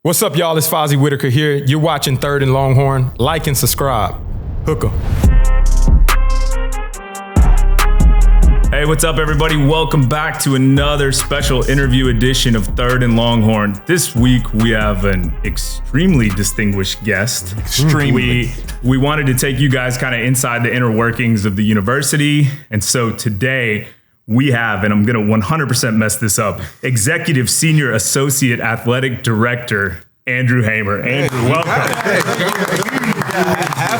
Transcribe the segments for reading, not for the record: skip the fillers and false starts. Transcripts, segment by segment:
What's up, y'all? It's Fozzy Whittaker here. You're watching Third and Longhorn. Like and subscribe. Hook 'em. Hey, what's up, everybody? Welcome back to another special interview edition of Third and Longhorn. This week, we have an extremely distinguished guest. We wanted to take you guys kind of inside the inner workings of the university. And so today, we have, and I'm going to 100% mess this up, Executive Senior Associate Athletic Director, Andrew Hamor. Andrew, welcome. Half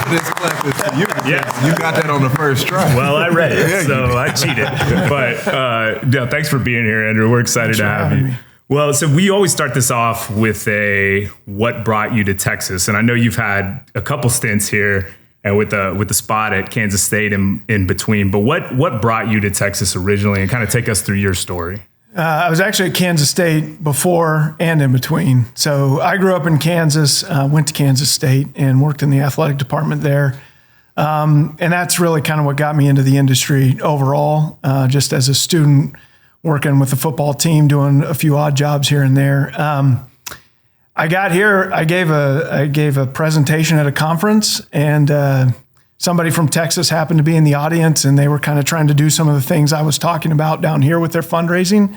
of this clap is for you. Yes. You got that on the first try. Well, I read it, so I cheated. But yeah, thanks for being here, Andrew. We're excited to have you. Well, so we always start this off with a what brought you to Texas, and I know you've had a couple stints here and with the spot at Kansas State in between. But what brought you to Texas originally, and kind of take us through your story? I was actually at Kansas State before and in between. So I grew up in Kansas, went to Kansas State and worked in the athletic department there. And that's really kind of what got me into the industry overall, just as a student working with the football team, doing a few odd jobs here and there. I got here, I gave a presentation at a conference, and somebody from Texas happened to be in the audience, and they were kind of trying to do some of the things I was talking about down here with their fundraising.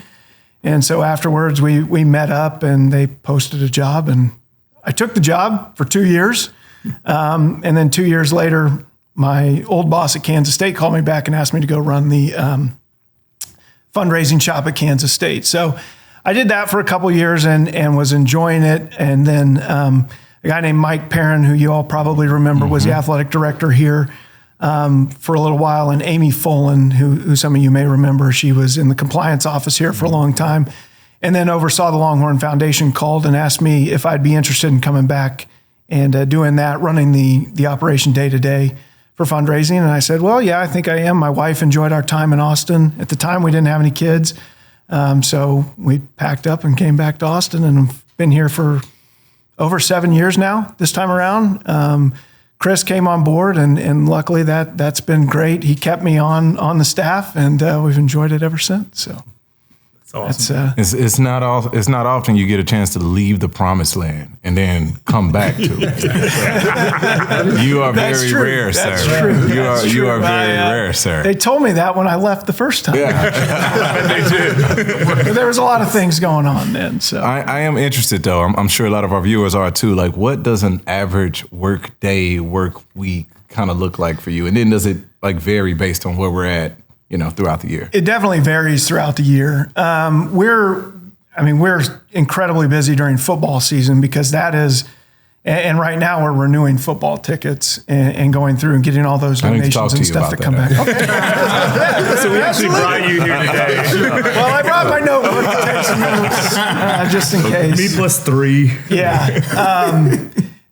And so afterwards we met up and they posted a job, and I took the job for 2 years. And then 2 years later, my old boss at Kansas State called me back and asked me to go run the fundraising shop at Kansas State. So I did that for a couple of years and was enjoying it. And then a guy named Mike Perrin, who you all probably remember, was the athletic director here for a little while, and Amy Folan, who some of you may remember, she was in the compliance office here for a long time, and then oversaw the Longhorn Foundation, called and asked me if I'd be interested in coming back and doing that, running the operation day-to-day for fundraising. And I said, well, yeah, I think I am. My wife enjoyed our time in Austin. At the time, we didn't have any kids, so we packed up and came back to Austin, and I've been here for over 7 years now this time around. Chris came on board, and luckily that's been great. He kept me on the staff, and we've enjoyed it ever since. So that's awesome. It's not often you get a chance to leave the promised land and then come back to it. You are very rare, sir. That's true. You are very rare, sir. They told me that when I left the first time. Yeah. They did. There was a lot of things going on then. So I am interested, though. I'm sure a lot of our viewers are too. Like, what does an average work day, work week kind of look like for you? And then does it like vary based on where we're at, throughout the year? It definitely varies throughout the year. We're incredibly busy during football season because that is, and right now we're renewing football tickets and going through and getting all those donations and stuff that come back. Okay. So we actually brought you here today. Well, I brought my notebook to take some notes just in case. Me plus 3. Yeah.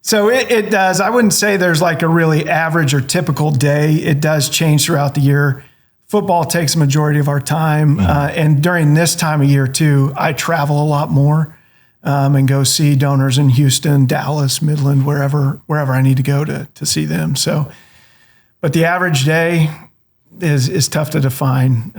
So it does. I wouldn't say there's like a really average or typical day. It does change throughout the year. Football takes a majority of our time. And during this time of year too, I travel a lot more and go see donors in Houston, Dallas, Midland, wherever I need to go to see them. So, but the average day is tough to define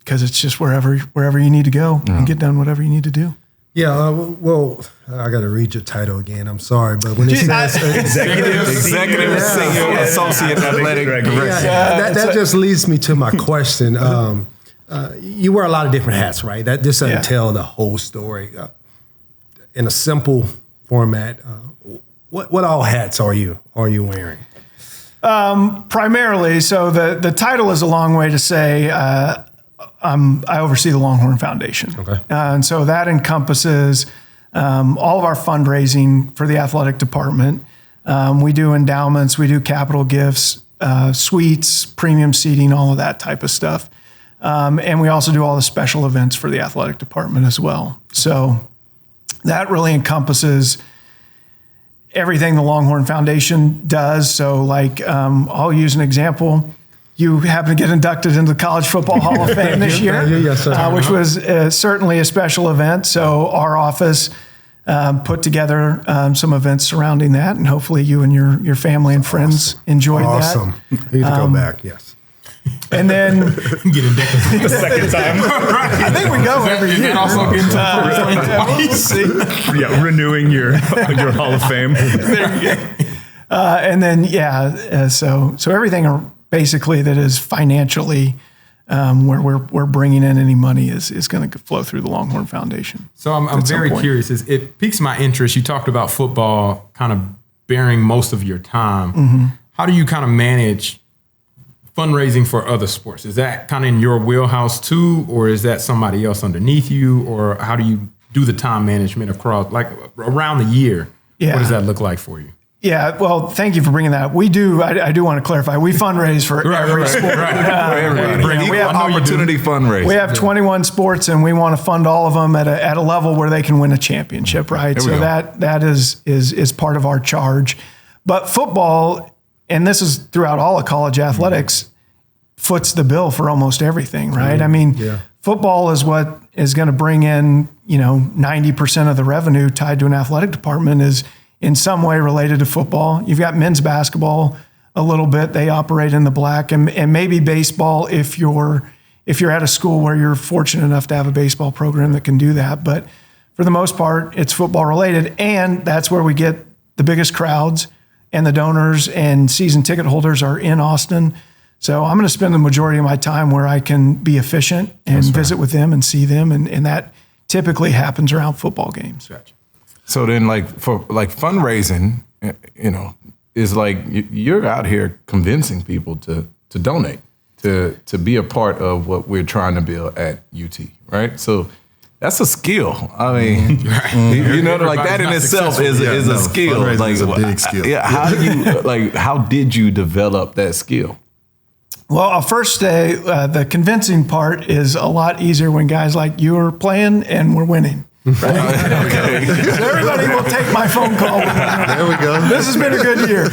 because it's just wherever you need to go and get done whatever you need to do. Yeah, well, I got to read your title again. I'm sorry, but when it says Executive Senior Associate Athletic Director. That just leads me to my question. You wear a lot of different hats, right? That just doesn't tell the whole story. In a simple format, what all hats are you wearing? Primarily, so the title is a long way to say I oversee the Longhorn Foundation. Okay. And so that encompasses all of our fundraising for the athletic department. We do endowments, we do capital gifts, suites, premium seating, all of that type of stuff. And we also do all the special events for the athletic department as well. So that really encompasses everything the Longhorn Foundation does. So like, I'll use an example. You happen to get inducted into the College Football Hall of Fame this year, which was certainly a special event. So our office put together some events surrounding that, and hopefully you and your family and friends enjoyed that. Awesome. You need to go back, yes. And then Getting decked The second time. I think we go every year. And also getting to the first one twice. We'll see. Yeah, renewing your Hall of Fame. And then so everything basically that is financially where we're bringing in any money is going to flow through the Longhorn Foundation. So I'm very curious. It piques my interest. You talked about football kind of bearing most of your time. Mm-hmm. How do you kind of manage fundraising for other sports? Is that kind of in your wheelhouse too, or is that somebody else underneath you, or how do you do the time management across, like around the year? Yeah. What does that look like for you? Yeah, well, thank you for bringing that up. We do. I do want to clarify. We fundraise for every sport. For everybody. We have opportunity fundraising. We have 21 sports, and we want to fund all of them at a level where they can win a championship, right? There we So go. that is part of our charge. But football, and this is throughout all of college athletics, foots the bill for almost everything, right? I mean, football is what is going to bring in 90% of the revenue tied to an athletic department is in some way related to football. You've got men's basketball a little bit. They operate in the black, and maybe baseball if you're at a school where you're fortunate enough to have a baseball program that can do that. But for the most part, it's football related, and that's where we get the biggest crowds, and the donors and season ticket holders are in Austin. So I'm going to spend the majority of my time where I can be efficient and visit with them and see them, and that typically happens around football games. Gotcha. So then, for fundraising, is like you're out here convincing people to donate, to be a part of what we're trying to build at UT, right? So that's a skill. I mean, like that in itself is a skill. Fundraising Like is a big skill. Yeah. How do you how did you develop that skill? Well, I'll first say the convincing part is a lot easier when guys like you are playing and we're winning. Right? Okay. So everybody will take my phone call. There we go. This has been a good year.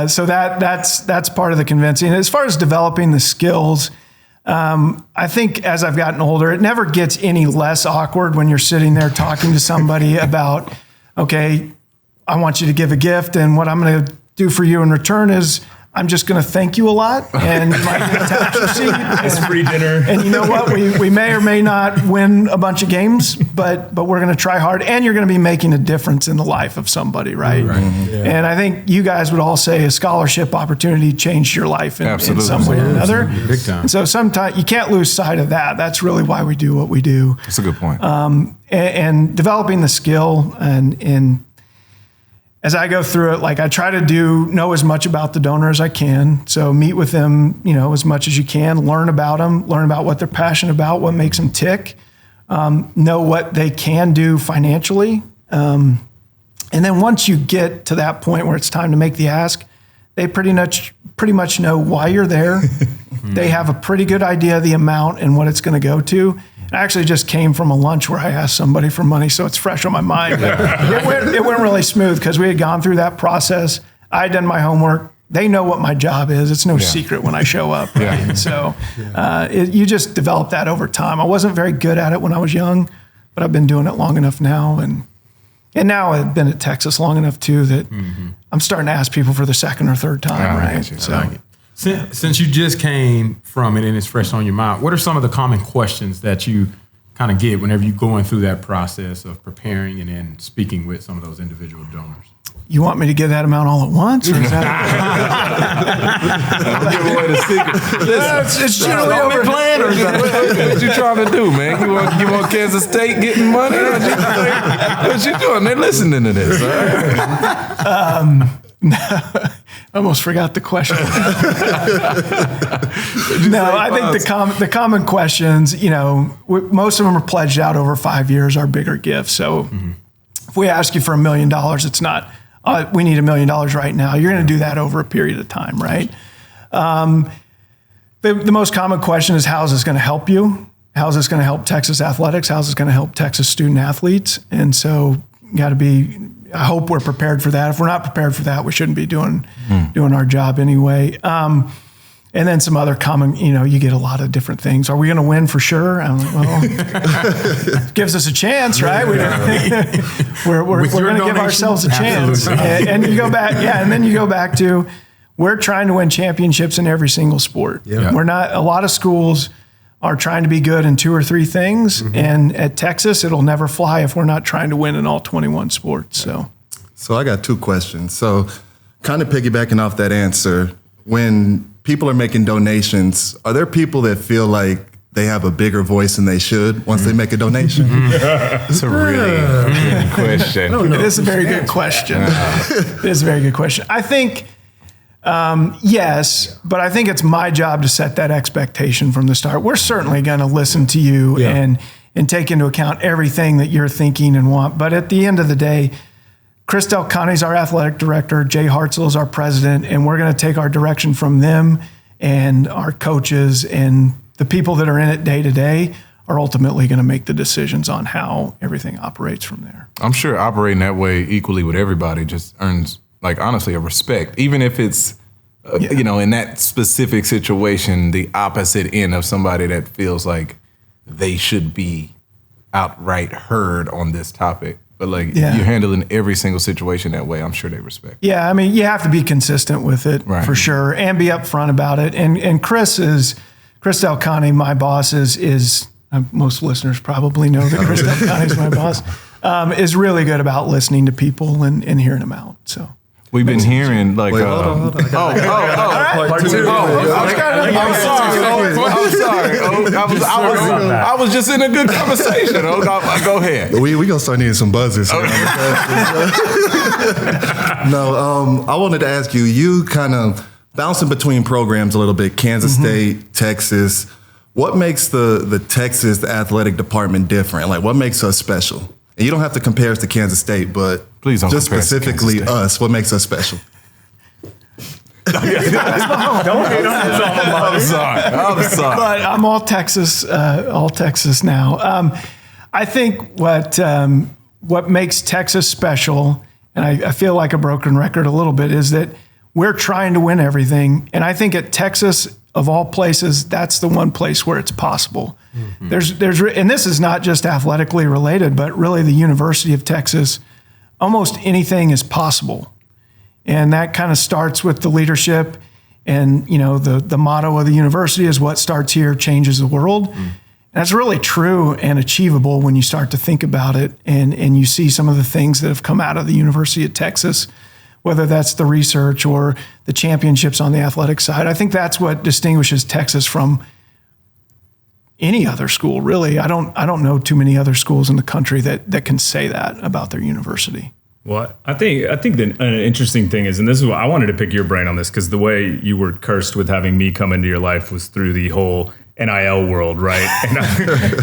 So that's part of the convincing. As far as developing the skills, I think as I've gotten older, it never gets any less awkward when you're sitting there talking to somebody about, okay, I want you to give a gift, and what I'm going to do for you in return is I'm just going to thank you a lot, and you might get a tax receipt. It's free dinner. And you know what? We may or may not win a bunch of games, but we're going to try hard, and you're going to be making a difference in the life of somebody, right? Yeah. And I think you guys would all say a scholarship opportunity changed your life in some way or another. Big time. And so sometimes you can't lose sight of that. That's really why we do what we do. That's a good point. And developing the skill and as I go through it, like I try to know as much about the donor as I can. So meet with them, as much as you can, learn about them, learn about what they're passionate about, what makes them tick, know what they can do financially. And then once you get to that point where it's time to make the ask, they pretty much know why you're there. They have a pretty good idea of the amount and what it's going to go to. I actually just came from a lunch where I asked somebody for money, so it's fresh on my mind. It went really smooth because we had gone through that process. I had done my homework. They know what my job is. It's no secret when I show up. Right? And so you just develop that over time. I wasn't very good at it when I was young, but I've been doing it long enough now. And now I've been at Texas long enough, too, that I'm starting to ask people for the second or third time. Right? So. Since you just came from it and it's fresh on your mind, what are some of the common questions that you kind of get whenever you're going through that process of preparing and then speaking with some of those individual donors? You want me to give that amount all at once? Or is that I'll give away the secret. Listen, it's generally over. Plan or something. What you trying to do, man? You want Kansas State getting money? What you doing? They're listening to this. I almost forgot the question. I think the common questions, most of them are pledged out over 5 years, are bigger gifts. So if we ask you for $1 million, it's not, we need $1 million right now. You're going to do that over a period of time, right? The most common question is, how is this going to help you? How is this going to help Texas athletics? How is this going to help Texas student athletes? And so I hope we're prepared for that. If we're not prepared for that, we shouldn't be doing our job anyway. And then some other common, you get a lot of different things. Are we going to win for sure? I'm like, well, gives us a chance, right? We're going to give ourselves a chance. And you go back, and then you go back to, we're trying to win championships in every single sport. Yeah. We're not, a lot of schools are trying to be good in 2 or 3 things. And at Texas, it'll never fly if we're not trying to win in all 21 sports. So I got 2 questions. So kind of piggybacking off that answer, when people are making donations, are there people that feel like they have a bigger voice than they should once they make a donation? It's a really good question. It is a very good question. It is a very good question. I think, yes, but I think it's my job to set that expectation from the start. We're certainly going to listen to you and take into account everything that you're thinking and want. But at the end of the day, Chris Del Conte is our athletic director, Jay Hartzell is our president, and we're going to take our direction from them, and our coaches and the people that are in it day to day are ultimately going to make the decisions on how everything operates from there. I'm sure operating that way equally with everybody just earns, like, honestly, a respect, even if it's, you know, in that specific situation, the opposite end of somebody that feels like they should be outright heard on this topic. But like, if you're handling every single situation that way, I'm sure they respect. Yeah, I mean, you have to be consistent with it for sure, and be upfront about it. And Chris Del Conte, my boss, is most listeners probably know that Chris Del Conte is my boss, is really good about listening to people and hearing them out. So we've been hearing like, hold on. Part 2. I'm sorry. I was just in a good conversation. Go ahead. We gonna start needing some buzzers. No, I wanted to ask you. You kind of bouncing between programs a little bit. Kansas State, Texas. What makes the Texas athletic department different? Like, what makes us special? And you don't have to compare us to Kansas State, but please don't just compare us to specifically Kansas State. us. What makes us special? I'm sorry. But I'm all Texas now. I think what makes Texas special, and I feel like a broken record a little bit, is that we're trying to win everything. And I think at Texas, of all places, that's the one place where it's possible. And this is not just athletically related, but really the University of Texas, almost anything is possible. And that kind of starts with the leadership. And, you know, the motto of the university is what starts here changes the world. And that's really true and achievable when you start to think about it. And you see some of the things that have come out of the University of Texas, whether that's the research or the championships on the athletic side. I think that's what distinguishes Texas from any other school, really. I don't know too many other schools in the country that can say that about their university. Well, I think an interesting thing is, and this is what I wanted to pick your brain on this, because the way you were cursed with having me come into your life was through the whole NIL world, right?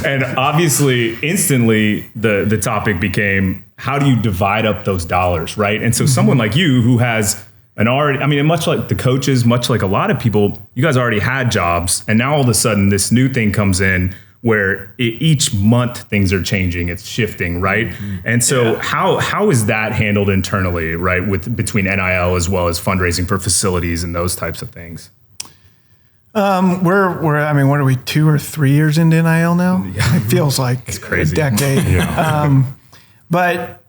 And obviously, instantly, the topic became, how do you divide up those dollars, right? And so someone like you who has much like the coaches, much like a lot of people, you guys already had jobs, and now all of a sudden this new thing comes in where each month things are changing, it's shifting, right? And so how is that handled internally, right, between NIL as well as fundraising for facilities and those types of things? What are we, 2 or 3 years into NIL now? Yeah. It feels like it's crazy. A decade. But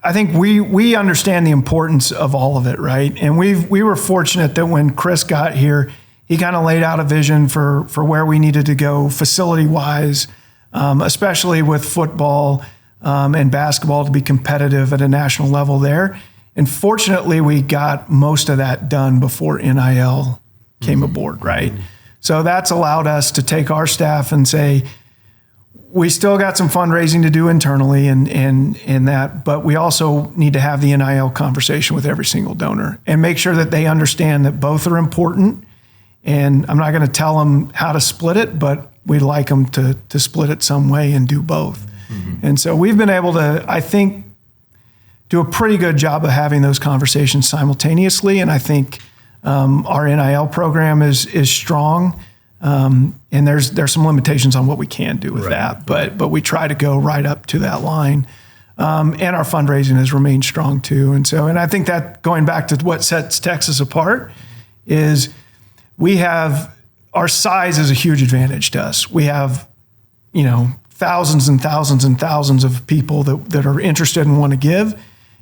I think we understand the importance of all of it, right? And we were fortunate that when Chris got here, he kind of laid out a vision for where we needed to go facility-wise, especially with football and basketball to be competitive at a national level there. And fortunately, we got most of that done before NIL came aboard, right? So that's allowed us to take our staff and say, we still got some fundraising to do internally and that, but we also need to have the NIL conversation with every single donor and make sure that they understand that both are important. And I'm not going to tell them how to split it, but we'd like them to split it some way and do both. And so we've been able to, I think, do a pretty good job of having those conversations simultaneously. And I think our NIL program is strong. And there's some limitations on what we can do with that, but we try to go right up to that line. And our fundraising has remained strong too. And I think that, going back to what sets Texas apart, is our size is a huge advantage to us. We have, thousands and thousands and thousands of people that are interested and want to give.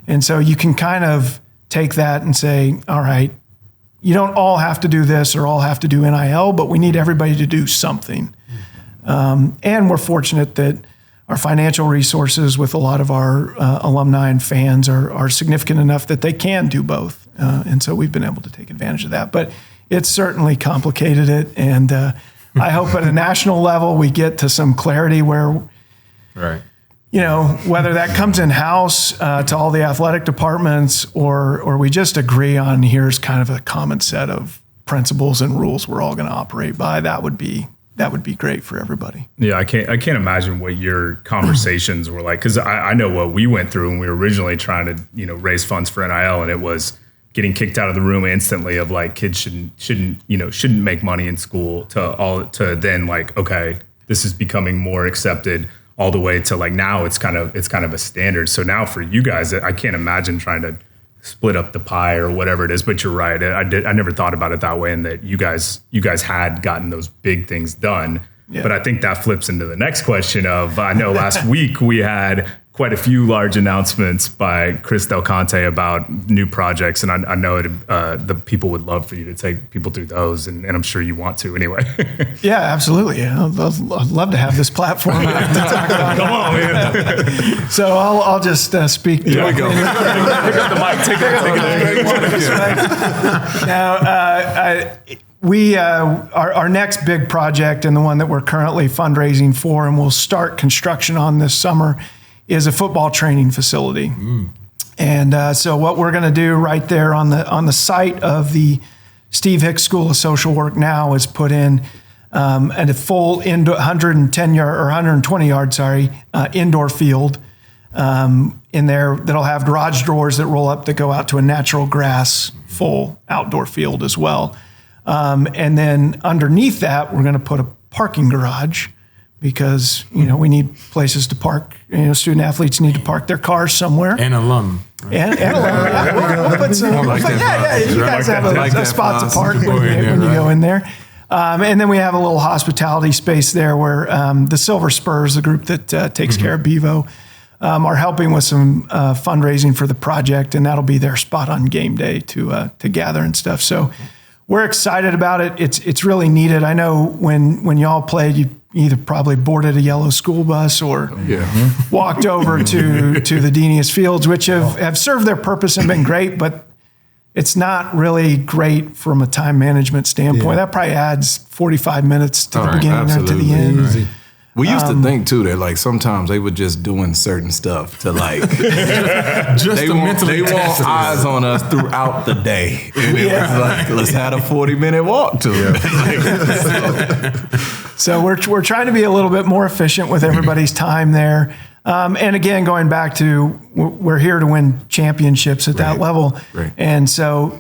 And so you can kind of take that and say, all right, you don't all have to do this or all have to do NIL, but we need everybody to do something. And we're fortunate that our financial resources with a lot of our alumni and fans are significant enough that they can do both. And so we've been able to take advantage of that. But it's certainly complicated it. And I hope at a national level we get to some clarity where, Right. you know, whether that comes in-house to all the athletic departments or we just agree on here's kind of a common set of principles and rules we're all going to operate by, that would be great for everybody. Yeah, I can't imagine what your conversations were like, because I know what we went through when we were originally trying to, you know, raise funds for NIL, and it was getting kicked out of the room instantly of like kids shouldn't make money in school to then like, okay, this is becoming more accepted, all the way to like now it's kind of a standard. So now for you guys, I can't imagine trying to split up the pie or whatever it is, but you're right. I never thought about it that way, and that you guys had gotten those big things done. Yeah. But I think that flips into the next question of, I know last week we had quite a few large announcements by Chris Del Conte about new projects, and I know the people would love for you to take people through those, and I'm sure you want to anyway. Yeah, absolutely. Yeah, I'd love to have this platform to talk about. Come on, man. So I'll just speak. There we go. Pick up the mic. Take it. Now, our next big project, and the one that we're currently fundraising for, and we'll start construction on this summer, is a football training facility. And so what we're going to do right there on the site of the Steve Hicks School of Social Work now is put in a full 120 yard indoor field in there that'll have garage doors that roll up that go out to a natural grass full outdoor field as well. And then underneath that, we're going to put a parking garage, because, you know, we need places to park. You know, student athletes need to park their cars somewhere. And alum. Right? And alum. We'll put some. You guys have a spot to park when you go in there. And then we have a little hospitality space there where the Silver Spurs, the group that takes care of Bevo, are helping with some fundraising for the project, and that'll be their spot on game day to gather and stuff. So we're excited about it. It's really needed. I know when y'all played, you either probably boarded a yellow school bus or walked over to the Denius Fields, which have served their purpose and been great, but it's not really great from a time management standpoint. That probably adds 45 minutes to the beginning or to the end. Right. We used to think too that like sometimes they were just doing certain stuff to like they want eyes on us throughout the day. And it was like, let's have a 40-minute walk to it. So we're trying to be a little bit more efficient with everybody's time there. And again, going back to, we're here to win championships at that level. Right. And so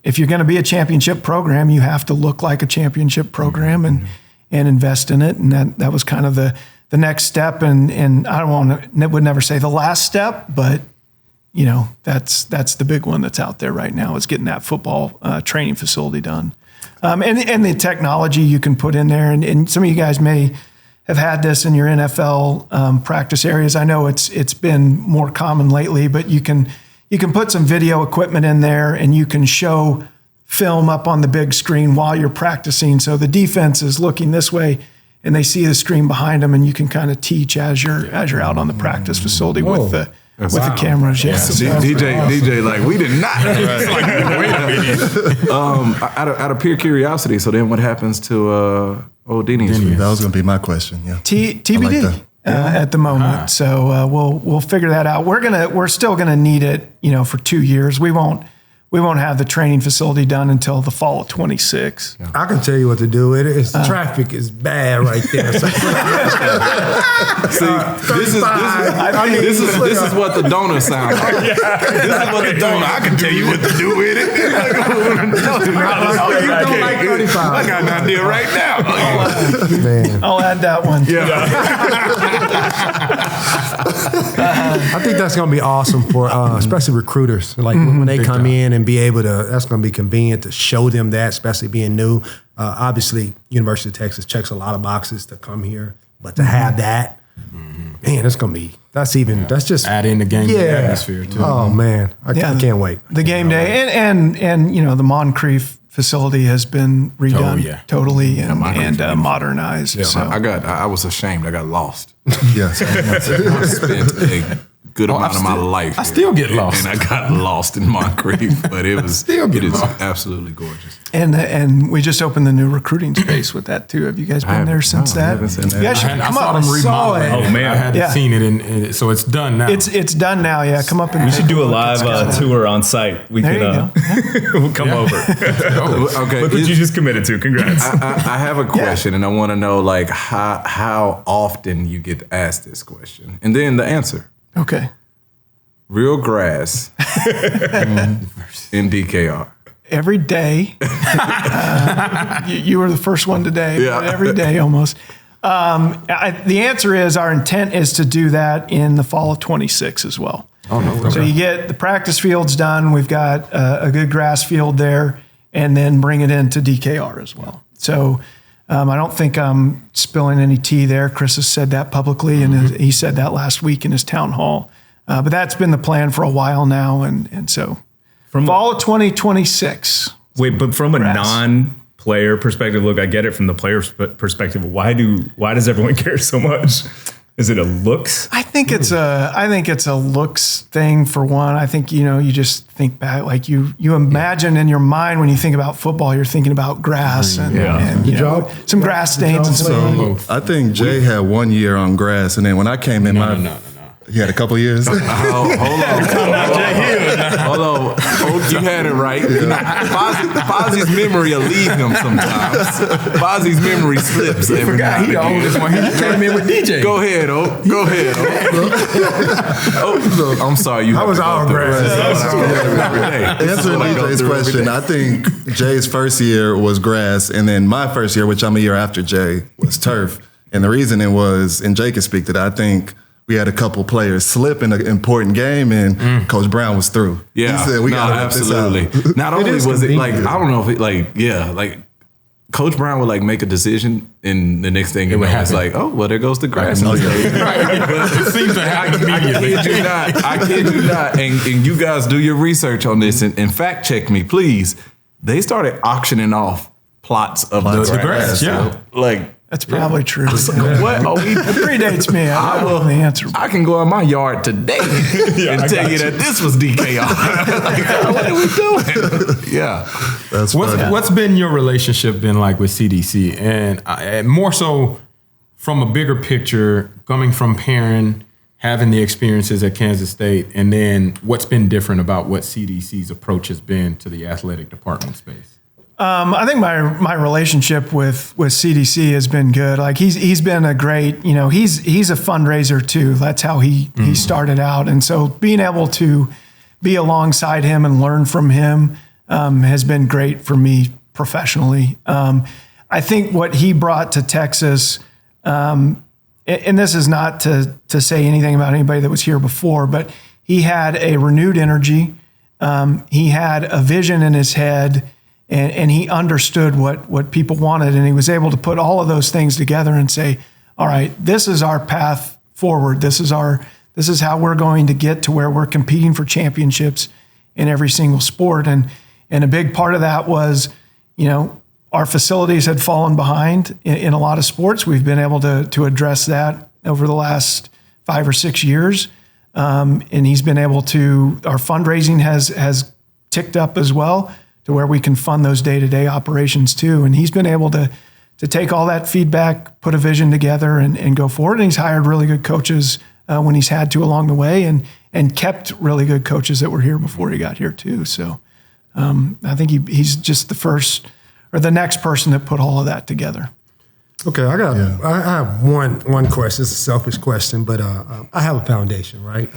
if you're going to be a championship program, you have to look like a championship program and invest in it. And that was kind of the next step. And I would never say the last step, but you know, that's the big one that's out there right now, is getting that football training facility done. And the technology you can put in there. And some of you guys may have had this in your NFL practice areas. I know it's been more common lately, but you can put some video equipment in there, and you can show film up on the big screen while you're practicing. So the defense is looking this way and they see the screen behind them, and you can kind of teach as you're out on the practice facility with the cameras. Yeah. DJ, like, we did not. Out of pure curiosity, so then what happens to Old Denius? That was going to be my question. Yeah. TBD. At the moment. So we'll figure that out. We're still gonna need it, you know, for 2 years. We won't have the training facility done until the fall of 26. Yeah. I can tell you what to do with it. It's traffic is bad right there. So this is what the donor sounds like. This is what the donor. I can tell you what to do with it. I got an idea right now. Man. I'll add that one. Yeah. I think that's going to be awesome for especially recruiters. Like when they come in and be able to, that's going to be convenient to show them that, especially being new. Obviously, University of Texas checks a lot of boxes to come here, but to have that, man, it's going to be, that's just add in the game day atmosphere too. Oh man, I can't wait. The game day and you know, the Moncrief facility has been redone totally and modernized. Yeah, so. I was ashamed. I got lost. Yes. I spent a good amount of my life. I still get lost. And I got lost in Moncrief, but it is absolutely gorgeous. And we just opened the new recruiting space with that too. Have you guys been there since that? I haven't seen that. You guys should come up. I saw it. Oh man, I hadn't seen it, and so it's done now. It's done now. Yeah, come up and we should do a live tour on site. We There could we'll come over. Okay, Look what you just committed to. Congrats. I have a question, and I want to know like how often you get asked this question, and then the answer. Okay. Real grass in DKR. Every day. You were the first one today. Yeah. But every day almost. The answer is our intent is to do that in the fall of 26 as well. Oh, no. So you get the practice fields done. We've got a good grass field there, and then bring it into DKR as well. So I don't think I'm spilling any tea there. Chris has said that publicly, and he said that last week in his town hall. But that's been the plan for a while now, and so from fall of 2026. Wait, but from a non-player perspective, look, I get it from the player's perspective. Why does everyone care so much? Is it a looks? I think it's a looks thing for one. I think, you just think back, like you imagine in your mind when you think about football, you're thinking about grass and some grass stains and stuff. I think Jay had 1 year on grass, and then when I came in, he had a couple years. Hold on. You had it right. Fozzy's memory will leave him sometimes. Fozzy's memory slips every now and He the oldest one. He came in with DJ. Go ahead, Go ahead, I'm sorry. I was all grass. Answering DJ's question, I think Jay's first year was grass, and then my first year, which I'm a year after Jay, was turf. And the reason it was, and Jay can speak to that, I think we had a couple players slip in an important game, and Coach Brown was through. Yeah, he said, "We got absolutely." Not only was it like, I don't know if it Coach Brown would make a decision, and the next thing it was like, oh, well, there goes the grass. It seems to happen immediately. I kid you not. And you guys do your research on this and fact check me, please. They started auctioning off plots of the grass. Yeah. That's probably true. What? It predates me. I don't know the answer. I can go in my yard today and tell you that this was DKR. What are we doing? Yeah. That's what's been your relationship been like with CDC? And more so from a bigger picture, coming from Perrin, having the experiences at Kansas State, and then what's been different about what CDC's approach has been to the athletic department space? I think my relationship with CDC has been good. Like he's been a great, he's a fundraiser too. That's how he started out. And so being able to be alongside him and learn from him has been great for me professionally. I think what he brought to Texas, and this is not to say anything about anybody that was here before, but he had a renewed energy. He had a vision in his head. And he understood what people wanted, and he was able to put all of those things together and say, all right, this is our path forward. This is how we're going to get to where we're competing for championships in every single sport. And a big part of that was, our facilities had fallen behind in a lot of sports. We've been able to address that over the last 5 or 6 years. And he's been able to, our fundraising has ticked up as well, to where we can fund those day-to-day operations too. And he's been able to take all that feedback, put a vision together and go forward. And he's hired really good coaches when he's had to along the way and kept really good coaches that were here before he got here too. So I think he's just the first or the next person that put all of that together. Okay, I have one question. It's a selfish question, but I have a foundation, right?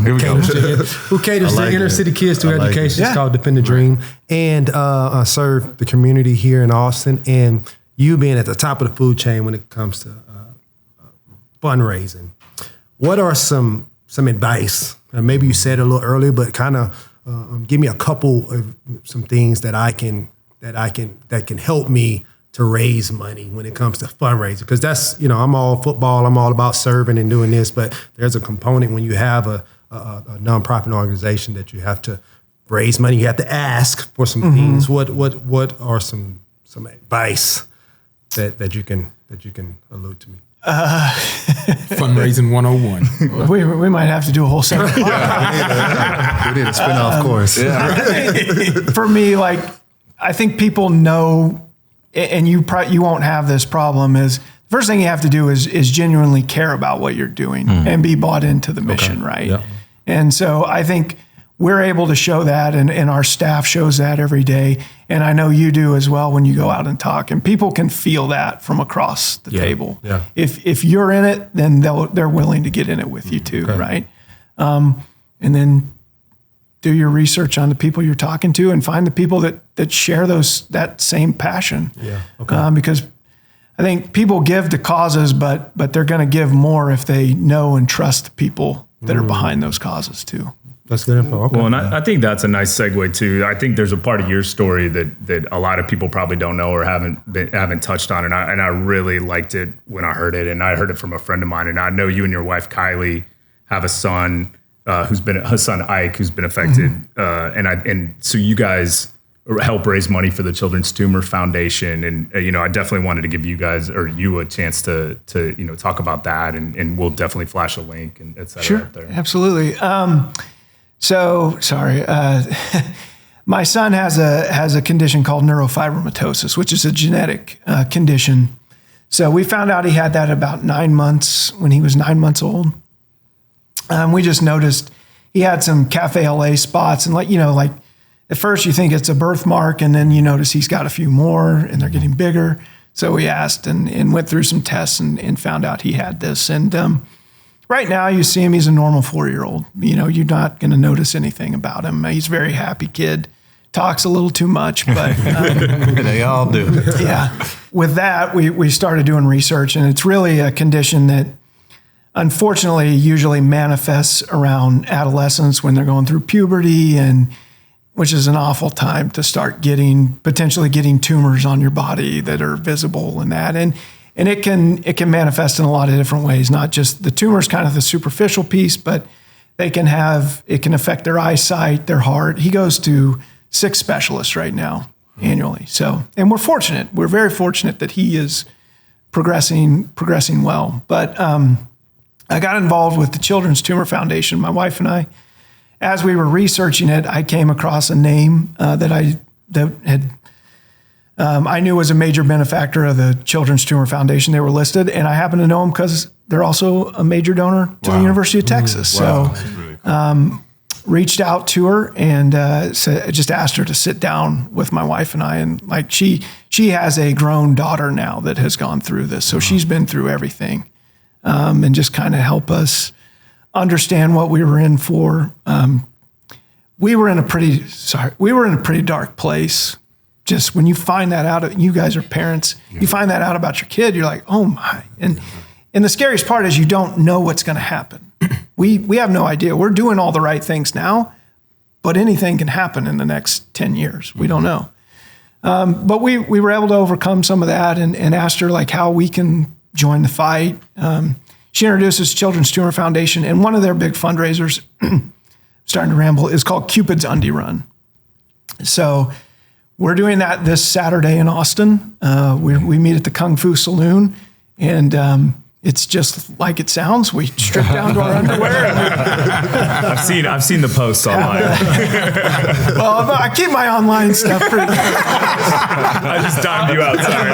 Here we go. Who caters to inner city kids through education. It's called Defend the Dream, and I serve the community here in Austin. And you being at the top of the food chain when it comes to fundraising, what are some advice? Maybe you said it a little earlier, but kind of give me a couple of some things that can help me to raise money when it comes to fundraising. Because that's, I'm all football, I'm all about serving and doing this, but there's a component when you have a nonprofit organization that you have to raise money, you have to ask for some things. What are some advice that you can allude to me? Fundraising 101. We might have to do a whole segment. We need a spin-off course. For me, like, I think people know, and you won't have this problem, is the first thing you have to do is genuinely care about what you're doing and be bought into the mission, right? Yeah. And so I think we're able to show that, and our staff shows that every day. And I know you do as well when you go out and talk. And people can feel that from across the table. Yeah. If you're in it, then they're willing to get in it with you too, right? And then do your research on the people you're talking to and find the people that share that same passion. Yeah. Okay. Because I think people give to causes, but they're going to give more if they know and trust the people that are behind those causes too. That's good info. Okay. Well, and I think that's a nice segue too. I think there's a part of your story that a lot of people probably don't know or haven't touched on, and I really liked it when I heard it, and I heard it from a friend of mine. And I know you and your wife Kylie have a son his son Ike who's been affected, and so you guys help raise money for the Children's Tumor Foundation, and I definitely wanted to give you guys or you a chance to talk about that, and we'll definitely flash a link and et cetera. Sure, up there. Absolutely. So sorry. My son has a condition called neurofibromatosis, which is a genetic condition. So we found out he had that about 9 months, when he was 9 months old. We just noticed he had some cafe LA spots, and like at first you think it's a birthmark, and then you notice he's got a few more and they're getting bigger. So we asked and went through some tests and found out he had this. And right now, you see him, he's a normal 4-year-old. You're not going to notice anything about him. He's a very happy kid, talks a little too much, but they all do. Yeah. With that, we started doing research, and it's really a condition that unfortunately usually manifests around adolescence when they're going through puberty, and which is an awful time to start potentially getting tumors on your body that are visible and that. And it can manifest in a lot of different ways, not just the tumors, kind of the superficial piece, but it can affect their eyesight, their heart. He goes to 6 specialists right now annually. So, and we're very fortunate that he is progressing well. But I got involved with the Children's Tumor Foundation, my wife and I. As we were researching it, I came across a name that I knew was a major benefactor of the Children's Tumor Foundation. They were listed, and I happen to know them because they're also a major donor to the University of Texas. Wow. So Really cool. Reached out to her and just asked her to sit down with my wife and I. And like she has a grown daughter now that has gone through this. So she's been through everything, and just kind of help us understand what we were in for. We were in a pretty dark place. Just when you find that out, you guys are parents, you find that out about your kid, you're like, oh my. And the scariest part is you don't know what's going to happen. We have no idea. We're doing all the right things now, but anything can happen in the next 10 years. We don't know. But we were able to overcome some of that and asked her like how we can join the fight. She introduces Children's Tumor Foundation, and one of their big fundraisers, starting to ramble, is called Cupid's Undie Run. So we're doing that this Saturday in Austin. We meet at the Kung Fu Saloon, and it's just like it sounds. We strip down to our underwear. I've seen the posts online. Well, I keep my online stuff pretty good. I just dimed you out. Sorry.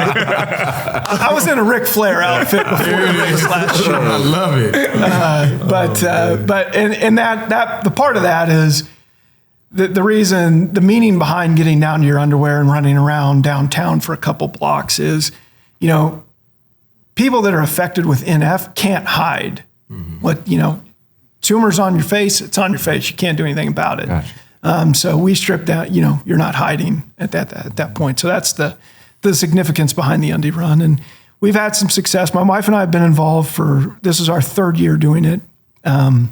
I was in a Ric Flair outfit before this last year. I love it. But that the part of that is the reason, the meaning behind getting down to your underwear and running around downtown for a couple blocks is, people that are affected with NF can't hide what, tumors on your face, it's on your face. You can't do anything about it. Gotcha. So we strip down, you're not hiding at that point. So that's the significance behind the Undie Run. And we've had some success. My wife and I have been involved this is our 3rd year doing it. And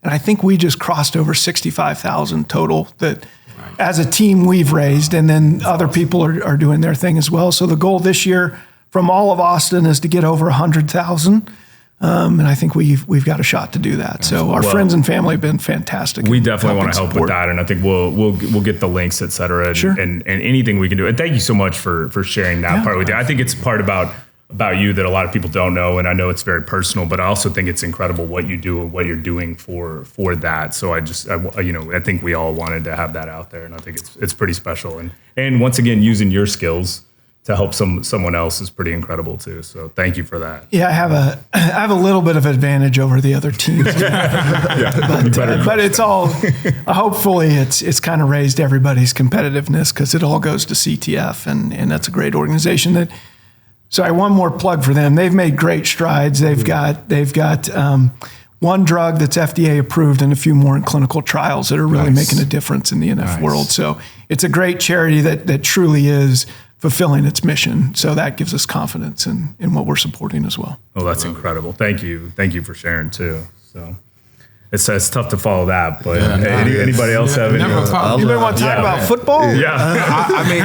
I think we just crossed over 65,000 total that as a team we've raised, and then other people are doing their thing as well. So the goal this year from all of Austin is to get over 100,000. And I think we've got a shot to do that. So our friends and family have been fantastic. We definitely want to help with that, and I think we'll get the links, et cetera, and, Sure. and anything we can do. And thank you so much for sharing that part with you. I think it's part about you that a lot of people don't know, and I know it's very personal, but I also think it's incredible what you do and what you're doing for that. So I think we all wanted to have that out there, and I think it's pretty special. And once again, using your skills to help someone else is pretty incredible too. So thank you for that. Yeah, I have a little bit of advantage over the other teams, but it's all hopefully it's kind of raised everybody's competitiveness because it all goes to CTF, and that's a great organization. Sorry, one more plug for them. They've made great strides. They've got one drug that's FDA approved and a few more in clinical trials that are really making a difference in the NF world. So it's a great charity that truly is fulfilling its mission. So that gives us confidence in what we're supporting as well. Oh, that's incredible. Thank you. Thank you for sharing too. So it's tough to follow that, but anybody else have any? Anybody want to talk about football? Yeah. I mean,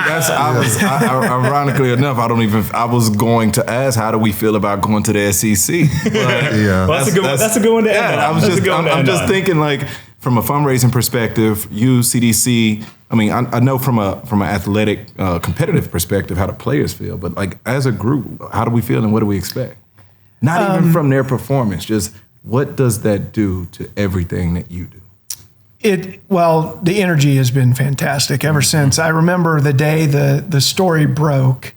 ironically enough, I was going to ask, how do we feel about going to the SEC? But Well, that's a good one to end on. I'm just thinking, like, from a fundraising perspective, you, CDC, I mean, I know from an athletic, competitive perspective how the players feel, but like as a group, how do we feel and what do we expect? Not even from their performance, just what does that do to everything that you do? Well, the energy has been fantastic ever since. I remember the day the story broke.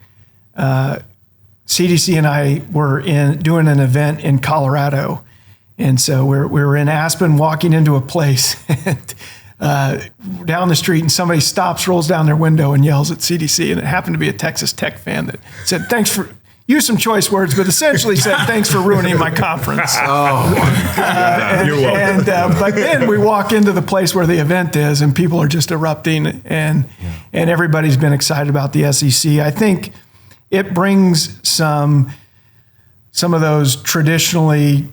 CDC and I were doing an event in Colorado, and so we were in Aspen, walking into a place and, down the street, and somebody stops, rolls down their window, and yells at CDC. And it happened to be a Texas Tech fan that said, "Thanks for." Use some choice words, but essentially said, "Thanks for ruining my conference." Oh, my God. You're welcome. But then we walk into the place where the event is, and people are just erupting, and everybody's been excited about the SEC. I think it brings some of those traditionally,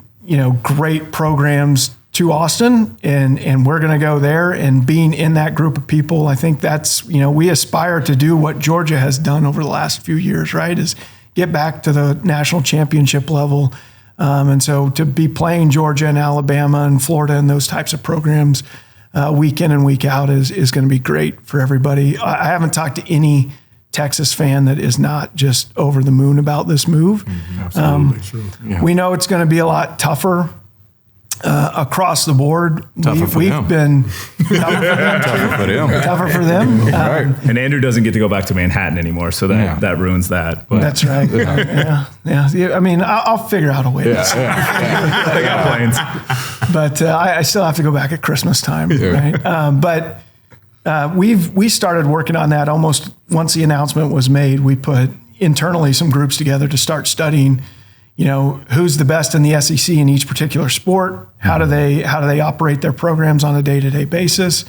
great programs to Austin, and we're going to go there. And being in that group of people, I think that's, we aspire to do what Georgia has done over the last few years, right? Is get back to the national championship level. And so to be playing Georgia and Alabama and Florida and those types of programs week in and week out is going to be great for everybody. I haven't talked to any Texas fan that is not just over the moon about this move. Absolutely. True. Yeah. We know it's going to be a lot tougher across the board. Tougher for them. Been tougher for them. Right. And Andrew doesn't get to go back to Manhattan anymore, so that ruins that. But That's right. Yeah. I mean, I'll figure out a way. they got planes. But I still have to go back at Christmas time, right? But we started working on that almost once the announcement was made. We put internally some groups together to start studying, who's the best in the SEC in each particular sport. How do they operate their programs on a day-to-day basis?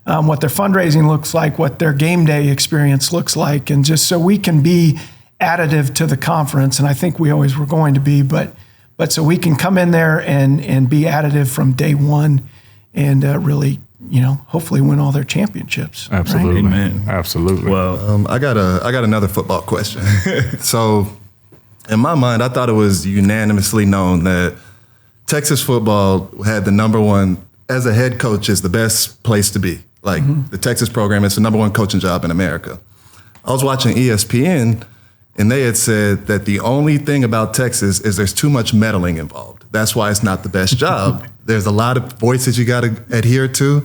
What their fundraising looks like, what their game day experience looks like, and just so we can be additive to the conference. And I think we always were going to be, but so we can come in there and be additive from day one, and really, hopefully win all their championships. Absolutely, right? Amen. Absolutely. Well, I got another football question. So, in my mind, I thought it was unanimously known that Texas football had the number one, as a head coach, is the best place to be. Like the Texas program, it's the number one coaching job in America. I was watching ESPN, and they had said that the only thing about Texas is there's too much meddling involved. That's why it's not the best job. There's a lot of voices you got to adhere to,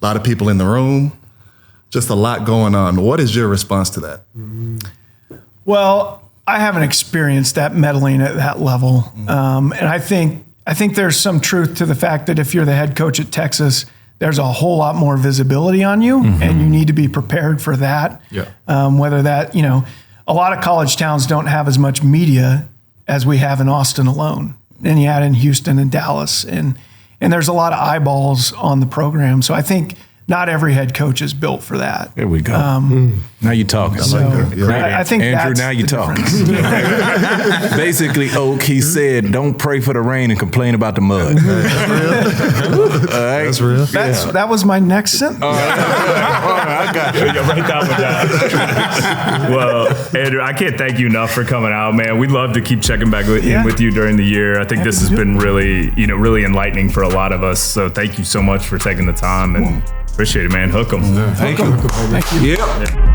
a lot of people in the room, just a lot going on. What is your response to that? Well, I haven't experienced that meddling at that level. And I think there's some truth to the fact that if you're the head coach at Texas, there's a whole lot more visibility on you, and you need to be prepared for that. Yeah. Whether that, a lot of college towns don't have as much media as we have in Austin alone. Then you add in Houston and Dallas, and there's a lot of eyeballs on the program. So I think not every head coach is built for that. There we go. Now you're talking. I think Andrew, that's now you're the talking. difference. Basically, Oak, he said, don't pray for the rain and complain about the mud. That's real. That was my next sentence. I got you. You'll write that one down. Well, Andrew, I can't thank you enough for coming out, man. We'd love to keep checking back in with you during the year. I think this has been really, really enlightening for a lot of us. So thank you so much for taking the time and appreciate it, man. Hook 'em. Thank you. Thank you. Yep.